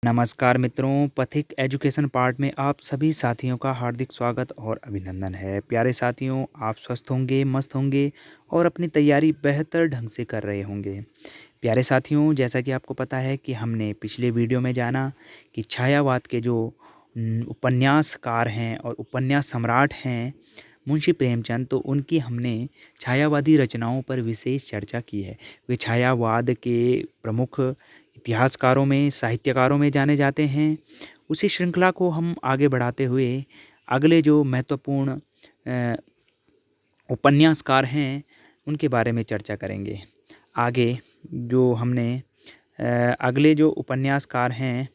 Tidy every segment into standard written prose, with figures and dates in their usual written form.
नमस्कार मित्रों, पथिक एजुकेशन पार्ट में आप सभी साथियों का हार्दिक स्वागत और अभिनंदन है। प्यारे साथियों, आप स्वस्थ होंगे, मस्त होंगे और अपनी तैयारी बेहतर ढंग से कर रहे होंगे। प्यारे साथियों, जैसा कि आपको पता है कि हमने पिछले वीडियो में जाना कि छायावाद के जो उपन्यासकार हैं और उपन्यास सम्राट हैं मुंशी प्रेमचंद, तो उनकी हमने छायावादी रचनाओं पर विशेष चर्चा की है। वे छायावाद के प्रमुख इतिहासकारों में, साहित्यकारों में जाने जाते हैं। उसी श्रृंखला को हम आगे बढ़ाते हुए अगले जो महत्वपूर्ण उपन्यासकार हैं उनके बारे में चर्चा करेंगे। आगे जो हमने अगले जो उपन्यासकार हैं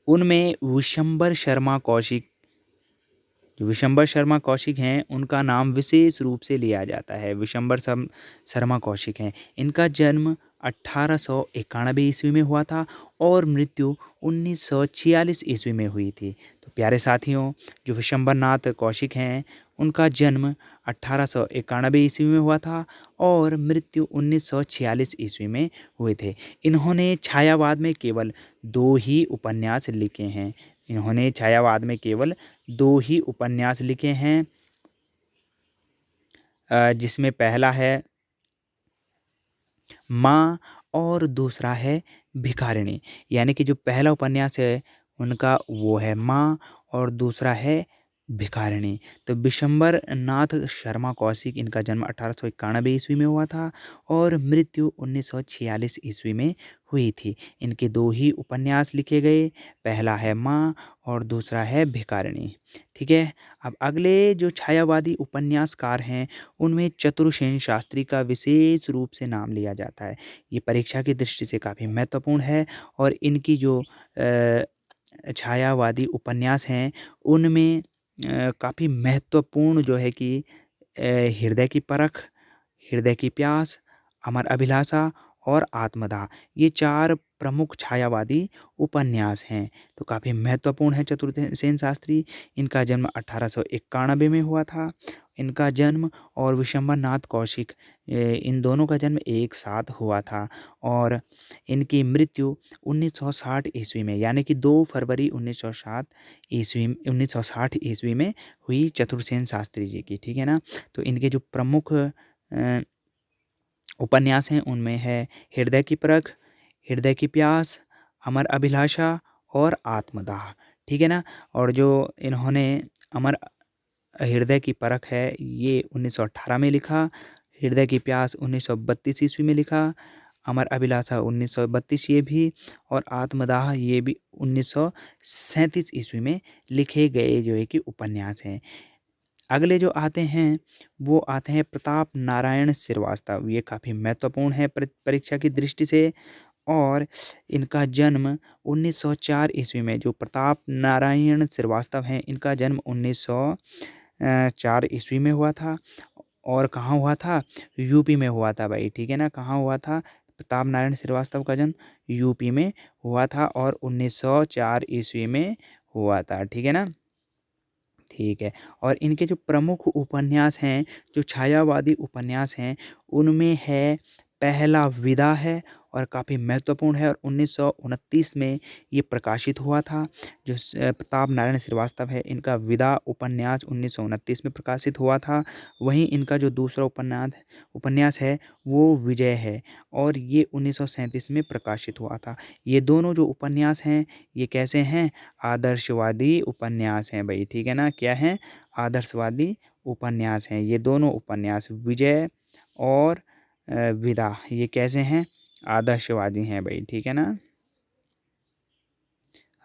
उनमें विशंबर शर्मा कौशिक, जो विशंबर शर्मा कौशिक हैं उनका नाम विशेष रूप से लिया जाता है। विशंबर शर्मा कौशिक हैं, इनका जन्म 1891 ईस्वी में हुआ था और मृत्यु 1946 ईस्वी में हुई थी। तो प्यारे साथियों, जो विशंबर नाथ कौशिक हैं उनका जन्म 1891 ईस्वी में हुआ था और मृत्यु 1946 ईस्वी में हुए थे। इन्होंने छायावाद में केवल 2 ही उपन्यास लिखे हैं। इन्होंने छायावाद में केवल 2 ही उपन्यास लिखे हैं, जिसमें पहला है माँ और दूसरा है भिखारिणी। यानी कि जो पहला उपन्यास है उनका वो है माँ और दूसरा है भिखारिणी। तो विशंबर नाथ शर्मा कौशिक, इनका जन्म 1891 ईस्वी में हुआ था और मृत्यु 1946 ईस्वी में हुई थी। इनके 2 ही उपन्यास लिखे गए, पहला है माँ और दूसरा है भिखारिणी। ठीक है। अब अगले जो छायावादी उपन्यासकार हैं उनमें चतुरसेन शास्त्री का विशेष रूप से नाम लिया जाता है। ये परीक्षा की दृष्टि से काफ़ी महत्वपूर्ण है और इनकी जो छायावादी उपन्यास हैं उनमें काफ़ी महत्वपूर्ण जो है कि हृदय की परख, हृदय की प्यास, अमर अभिलाषा और आत्मदाह, ये 4 प्रमुख छायावादी उपन्यास हैं। तो काफ़ी महत्वपूर्ण है चतुर्सेन शास्त्री। इनका जन्म 1891 में हुआ था। इनका जन्म और विशंबर नाथ कौशिक, इन दोनों का जन्म एक साथ हुआ था और इनकी मृत्यु 1960 ईस्वी में, यानी कि 2 फरवरी 1960 ईस्वी में हुई चतुर्सेन शास्त्री जी की। ठीक है ना। तो इनके जो प्रमुख उपन्यास हैं उनमें है हृदय की परख, हृदय की प्यास, अमर अभिलाषा और आत्मदाह। ठीक है ना। और जो इन्होंने अमर हृदय की परख है ये 1918 में लिखा, हृदय की प्यास 1932 ईस्वी में लिखा, अमर अभिलाषा 1932 ये भी, और आत्मदाह ये भी 1937 ईस्वी में लिखे गए जो है कि उपन्यास हैं। अगले जो आते हैं वो आते हैं प्रताप नारायण श्रीवास्तव। ये काफ़ी महत्वपूर्ण है परीक्षा की दृष्टि से और इनका जन्म 1904 ईस्वी में, जो प्रताप नारायण श्रीवास्तव हैं इनका जन्म 1904 ईस्वी में हुआ था। और कहाँ हुआ था? यूपी में हुआ था भाई। ठीक है ना। कहाँ हुआ था? प्रताप नारायण श्रीवास्तव का जन्म यूपी में हुआ था और 1904 ईस्वी में हुआ था। ठीक है ना। ठीक है। और इनके जो प्रमुख उपन्यास हैं, जो छायावादी उपन्यास हैं, उनमें है पहला विदा है और काफ़ी महत्वपूर्ण है और 1929 में ये प्रकाशित हुआ था। जो प्रताप नारायण श्रीवास्तव है इनका विदा उपन्यास 1929 में प्रकाशित हुआ था। वहीं इनका जो दूसरा उपन्यास है वो विजय है और ये 1937 में प्रकाशित हुआ था। ये दोनों जो उपन्यास हैं ये कैसे हैं? आदर्शवादी उपन्यास हैं भाई। ठीक है ना। क्या हैं? आदर्शवादी उपन्यास हैं। ये दोनों उपन्यास विजय और विदा, ये कैसे हैं? आदर्शवादी हैं भाई। ठीक है ना।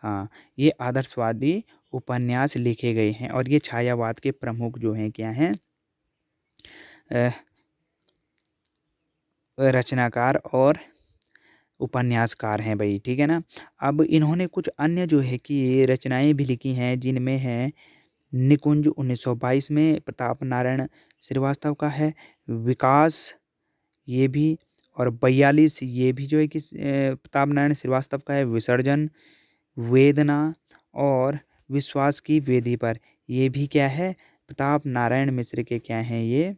हाँ, ये आदर्शवादी उपन्यास लिखे गए हैं और ये छायावाद के प्रमुख जो हैं क्या हैं? रचनाकार और उपन्यासकार हैं भाई। ठीक है ना। अब इन्होंने कुछ अन्य जो है कि रचनाएं भी लिखी हैं, जिनमें है निकुंज 1922 में प्रताप नारायण श्रीवास्तव का है, विकास ये भी, और 42 ये भी जो है कि प्रताप नारायण श्रीवास्तव का है, विसर्जन, वेदना और विश्वास की वेदी पर ये भी क्या है? प्रताप नारायण मिश्र के क्या हैं? ये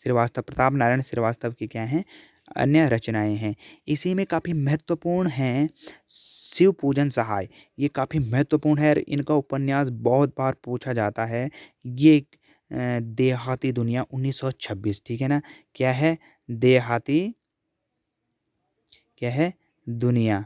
प्रताप नारायण श्रीवास्तव की क्या हैं? अन्य रचनाएं हैं। इसी में काफ़ी महत्वपूर्ण हैं शिव पूजन सहाय। ये काफ़ी महत्वपूर्ण है और इनका उपन्यास बहुत बार पूछा जाता है। ये देहाती दुनिया 1926, ठीक है ना। क्या है? देहाती, क्या है? दुनिया।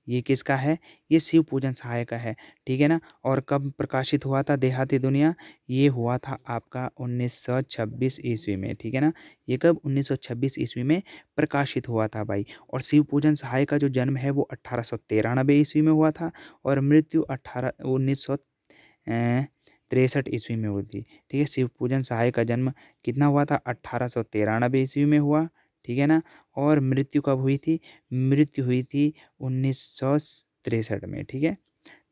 ये किसका है? ये शिव पूजन सहाय का है, ठीक है ना। और कब प्रकाशित हुआ था देहाती दुनिया? ये हुआ था आपका 1926 ईस्वी में, ठीक है ना। ये कब? 1926 ईस्वी में प्रकाशित हुआ था भाई। और शिव पूजन सहाय का जो जन्म है वो 1893 ईस्वी में हुआ था और मृत्यु 1963 ईस्वी में हुई थी, ठीक है। शिव पूजन सहाय का जन्म कितना हुआ था? 1893 ईस्वी में हुआ, ठीक है ना। और मृत्यु कब हुई थी? मृत्यु हुई थी 1963 में, ठीक है।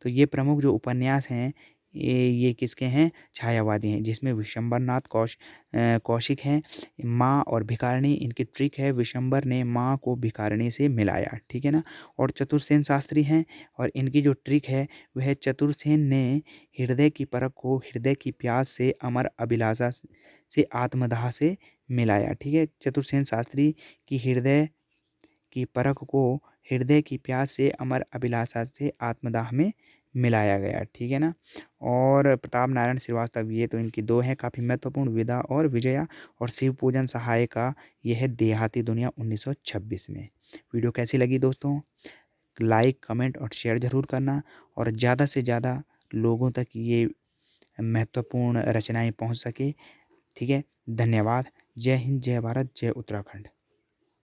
तो ये प्रमुख जो उपन्यास हैं ये किसके हैं? छायावादी हैं, जिसमें विशंबरनाथ कौशिक हैं। माँ और भिखारिणी इनकी ट्रिक है। विशंबर ने माँ को भिखारिणी से मिलाया, ठीक है ना। और चतुर्सेन शास्त्री हैं और इनकी जो ट्रिक है वह चतुर्सेन ने हृदय की परख को हृदय की प्यास से अमर अभिलाषा से आत्मदाह से मिलाया, ठीक है। चतुर्सेन शास्त्री की हृदय की परख को हृदय की प्यास से अमर अभिलाषा से आत्मदाह में मिलाया गया, ठीक है ना। और प्रताप नारायण श्रीवास्तव, ये तो इनकी दो हैं काफ़ी महत्वपूर्ण, विदा और विजया। और शिव पूजन सहाय का यह है देहाती दुनिया 1926 में। वीडियो कैसी लगी दोस्तों? लाइक, कमेंट और शेयर ज़रूर करना और ज़्यादा से ज़्यादा लोगों तक ये महत्वपूर्ण रचनाएं पहुंच सके, ठीक है। धन्यवाद। जय हिंद, जय भारत, जय उत्तराखंड।